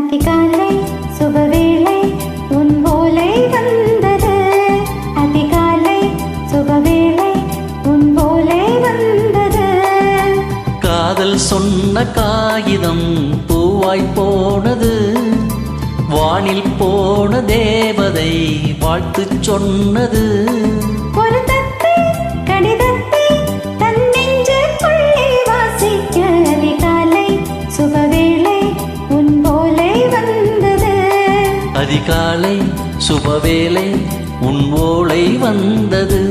அதிகாலை சுபவேளை உன் ஓலை வந்தது. அதிகாலை சுபவேளை உன் ஓலை வந்தது. காதல் சொன்ன காகிதம் பூவாய் போனது. வானில் போன தேவதை வாழ்த்து சொன்னது. ஒரு தத்தை கடிதத்தை தன் நெஞ்சுக்குள்ளே வாசிக்க அதிகாலை சுபவேளை உன் ஓலை வந்தது. அதிகாலை சுபவேளை உன் ஓலை வந்தது.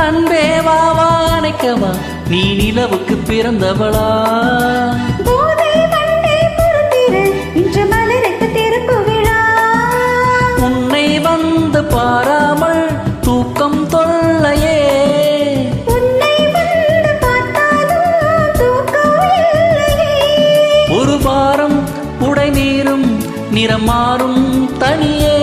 அன்பே வாவா அணைக்கவா நீ நிலவுக்கு பிறந்தவளா. போதை வண்டே பொறுத்திரு இன்று மலருக்கு திறப்பு விழா. உன்னை வந்து பாராமல் தூக்கம் தொல்லையே. உன்னை வந்து பார்த்தாலும் தூக்கம் இல்லையே. ஒரு வாரம் உடை நீரும் நிறம் மாறும் தனியே.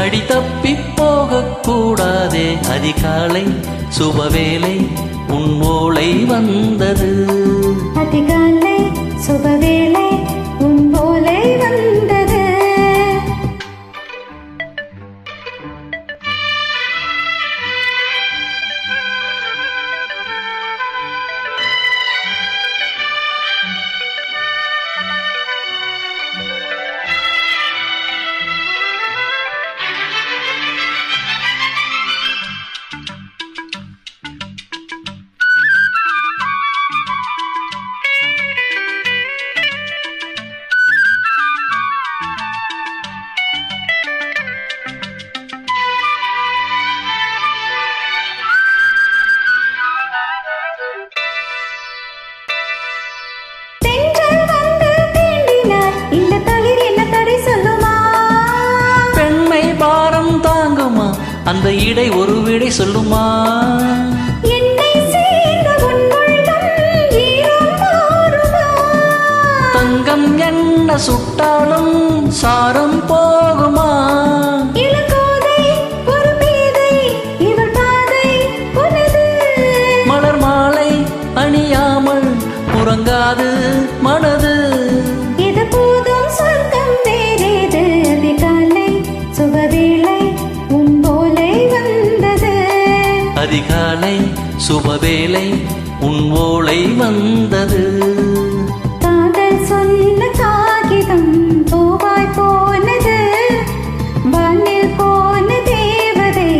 அடி தப்பி போகக்கூடாதே. அதிகாலை சுபவேளை உன் ஓலை வந்தது. அதிகாலை சுபவேளை உன் ஓலை வந்தது. அந்த இடை ஒரு விடை சொல்லுமா. என்னை சேர்ந்த உன் உள்ளம் ஈரம் மாறுமா. தங்கம் என்ன சுட்டாலும் சாரம் போகுமா. இளங்கோதை ஒரு பேதை இவள் பாதை உனது. மலர் மாலை அணியாமல் உறங்காது மனது. இது போதும் சொர்க்கம் வேறேது. அதிகாலை சுபவேளை உன் ஓலை வந்தது. அதிகாலை சுபவேளை உன் ஓலை வந்தது. காதல் சொன்ன காகிதம் பூவாய் போனது. வானில் போன தேவதை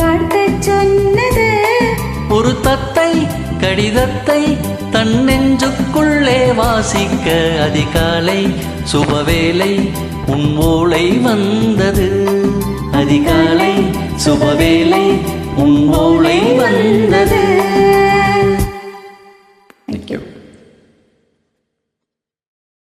வாழ்த்து சொன்னது. ஒரு தத்தை கடிதத்தை தன் நெஞ்சுக்குள்ளே வாசிக்க அதிகாலை சுபவேளை உன் ஓலை வந்தது. அதிகாலை சுபவேளை உன் ஓலை வந்தது.